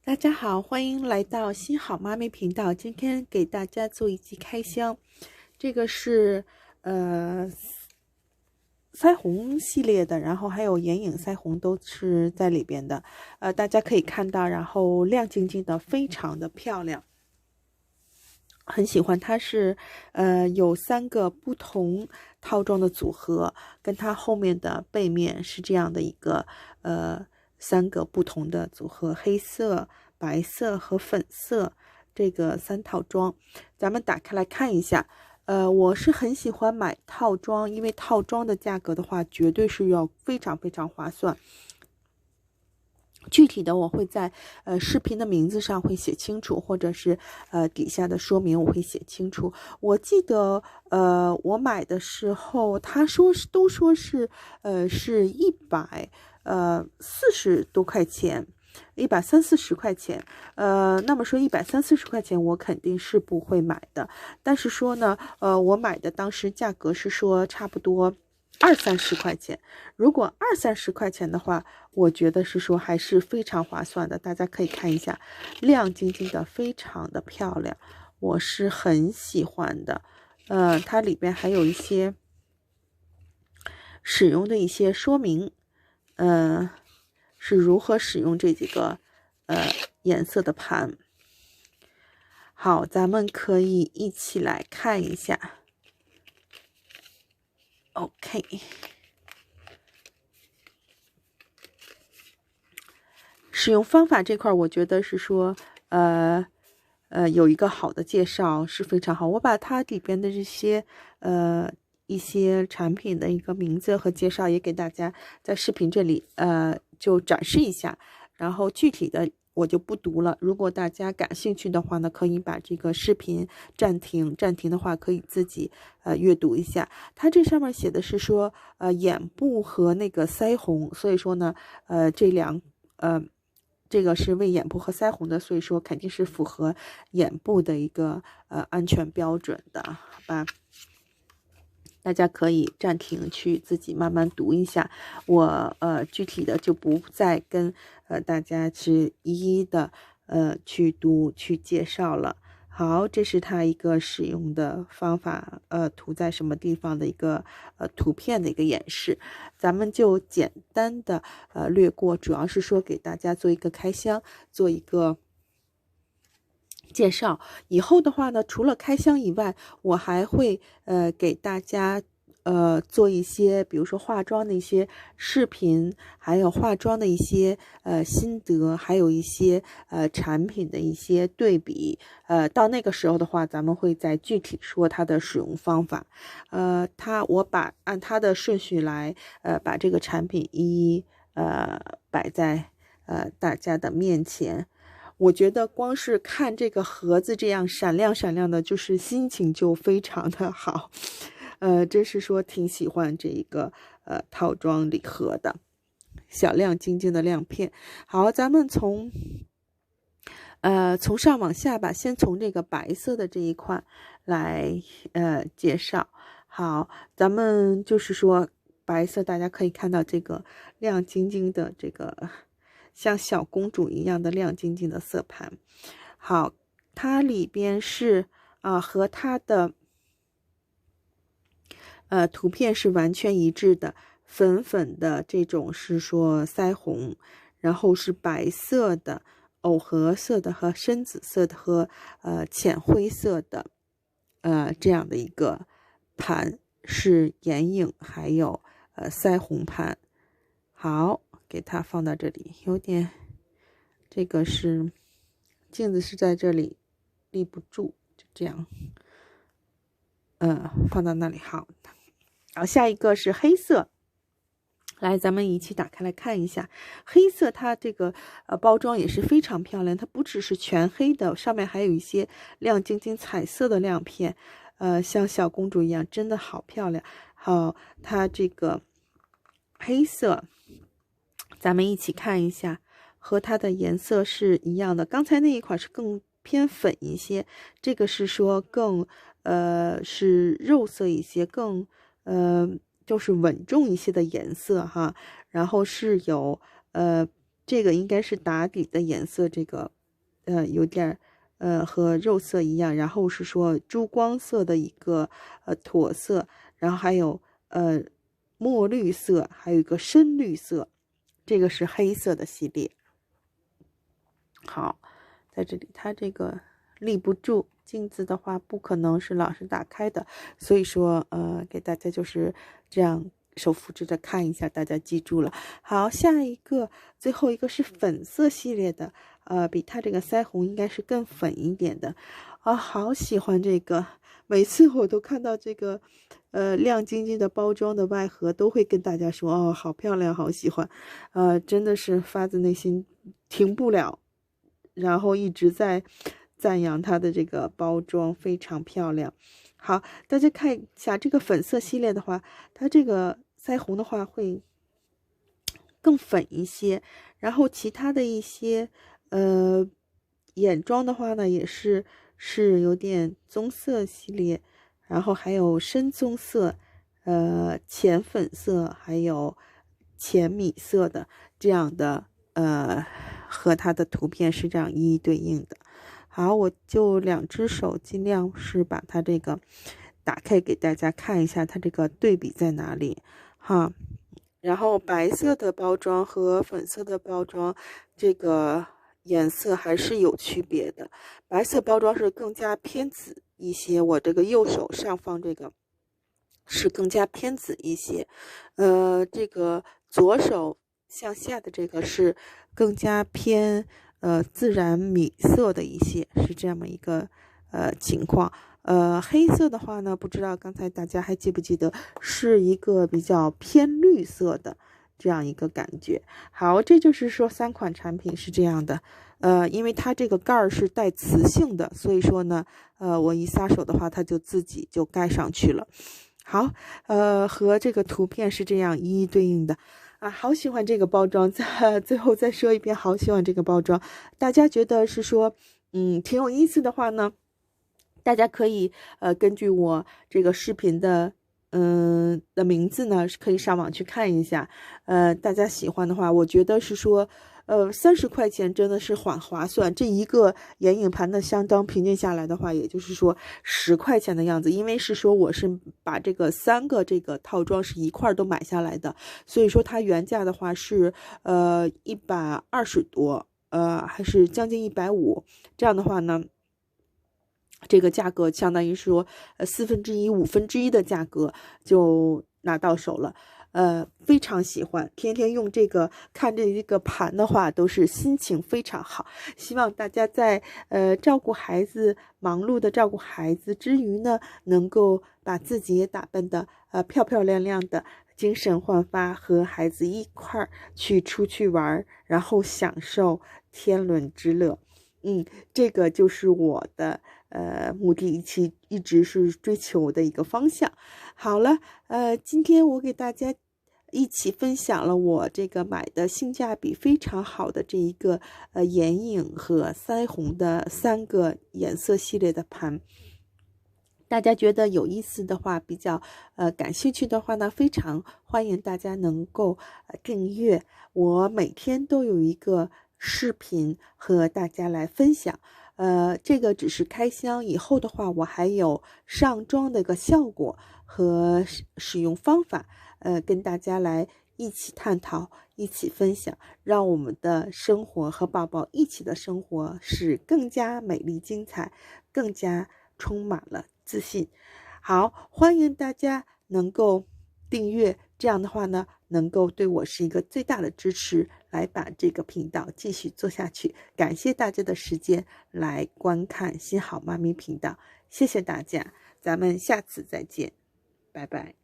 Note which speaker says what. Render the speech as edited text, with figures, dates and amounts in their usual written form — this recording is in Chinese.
Speaker 1: 大家好，欢迎来到新好妈咪频道。今天给大家做一期开箱，这个是腮红系列的，然后还有眼影腮红都是在里边的。大家可以看到，然后亮晶晶的，非常的漂亮，很喜欢。它是有3个不同套装的组合，跟它后面的背面是这样的一个3个不同的组合，黑色、白色和粉色，这个3套装，咱们打开来看一下。我是很喜欢买套装，因为套装的价格的话，绝对是要非常非常划算。具体的我会在视频的名字上会写清楚，或者是底下的说明我会写清楚。我记得我买的时候，他都说是是140多块钱。130-140块钱，那么说130-140块钱，我肯定是不会买的。但是说呢，我买的当时价格是说差不多20-30块钱。如果20-30块钱的话，我觉得是说还是非常划算的。大家可以看一下，亮晶晶的，非常的漂亮，我是很喜欢的。它里边还有一些使用的一些说明，是如何使用这几个颜色的盘。好，咱们可以一起来看一下。OK， 使用方法这块我觉得是说有一个好的介绍是非常好。我把它里边的这些一些产品的一个名字和介绍也给大家在视频这里就展示一下，然后具体的我就不读了。如果大家感兴趣的话呢，可以把这个视频暂停的话可以自己阅读一下。它这上面写的是说眼部和那个腮红，所以说呢这个是为眼部和腮红的，所以说肯定是符合眼部的一个安全标准的，好吧？大家可以暂停去自己慢慢读一下，我具体的就不再跟大家去一一的去读去介绍了。好，这是它一个使用的方法，涂在什么地方的一个图片的一个演示，咱们就简单的略过，主要是说给大家做一个开箱，做一个介绍。以后的话呢，除了开箱以外，我还会给大家做一些比如说化妆的一些视频，还有化妆的一些心得，还有一些产品的一些对比。到那个时候的话，咱们会再具体说它的使用方法。我按它的顺序来把这个产品一一摆在大家的面前。我觉得光是看这个盒子这样闪亮闪亮的，就是心情就非常的好。真是说挺喜欢这一个套装礼盒的，小亮晶晶的亮片。好，咱们从上往下吧，先从这个白色的这一款来介绍。好，咱们就是说白色，大家可以看到这个亮晶晶的这个像小公主一样的亮晶晶的色盘。好，它里边是和它的图片是完全一致的，粉粉的这种是说腮红，然后是白色的、藕荷色的和深紫色的和浅灰色的这样的一个盘，是眼影还有腮红盘。好，给它放到这里，有点这个是镜子是在这里立不住，就这样放到那里。好，然后下一个是黑色，来咱们一起打开来看一下。黑色它这个包装也是非常漂亮，它不只是全黑的，上面还有一些亮晶晶彩色的亮片，像小公主一样，真的好漂亮。好，它这个黑色咱们一起看一下，和它的颜色是一样的。刚才那一款是更偏粉一些，这个是说更是肉色一些，更就是稳重一些的颜色哈。然后是有这个应该是打底的颜色，这个有点和肉色一样，然后是说珠光色的一个驼色，然后还有墨绿色，还有一个深绿色，这个是黑色的系列。好，在这里它这个立不住，镜子的话不可能是老是打开的，所以说给大家就是这样手扶着看一下，大家记住了。好，下一个最后一个是粉色系列的，比它这个腮红应该是更粉一点的啊，好喜欢这个，每次我都看到这个亮晶晶的包装的外盒，都会跟大家说哦，好漂亮，好喜欢，真的是发自内心停不了。然后一直在赞扬它的这个包装非常漂亮。好，大家看一下这个粉色系列的话，它这个腮红的话会更粉一些，然后其他的一些眼妆的话呢也是有点棕色系列，然后还有深棕色、浅粉色，还有浅米色的这样的和它的图片是这样一一对应的。好，我就2只手尽量是把它这个打开给大家看一下它这个对比在哪里哈。然后白色的包装和粉色的包装这个颜色还是有区别的，白色包装是更加偏紫一些，我这个右手上方这个是更加偏紫一些，这个左手向下的这个是更加偏自然米色的一些，是这么一个情况。黑色的话呢，不知道刚才大家还记不记得，是一个比较偏绿色的这样一个感觉。好，这就是说3款产品是这样的。因为它这个盖儿是带磁性的，所以说呢，我一撒手的话，它就自己就盖上去了。好，和这个图片是这样一一对应的啊，好喜欢这个包装。最后再说一遍，好喜欢这个包装。大家觉得是说，挺有意思的话呢，大家可以根据我这个视频的名字呢，可以上网去看一下。大家喜欢的话，我觉得是说30块钱真的是很划算。这一个眼影盘的相当平均下来的话，也就是说10块钱的样子。因为是说我是把这个3个这个套装是一块都买下来的，所以说它原价的话是120多，还是将近150。这样的话呢，这个价格相当于说1/4、1/5的价格就拿到手了。非常喜欢，天天用这个看这一个盘的话，都是心情非常好。希望大家在照顾孩子、忙碌的照顾孩子之余呢，能够把自己也打扮的漂漂亮亮的，精神焕发，和孩子一块儿去出去玩，然后享受天伦之乐。这个就是我的目的，一直是追求的一个方向。好了，今天我给大家一起分享了我这个买的性价比非常好的这一个眼影和腮红的3个颜色系列的盘。大家觉得有意思的话，比较感兴趣的话呢，非常欢迎大家能够订阅。我每天都有一个视频和大家来分享。这个只是开箱，以后的话我还有上妆的一个效果和使用方法，跟大家来一起探讨，一起分享，让我们的生活和宝宝一起的生活是更加美丽精彩，更加充满了自信。好，欢迎大家能够订阅，这样的话呢，能够对我是一个最大的支持，来把这个频道继续做下去。感谢大家的时间来观看新好妈咪频道，谢谢大家，咱们下次再见，拜拜。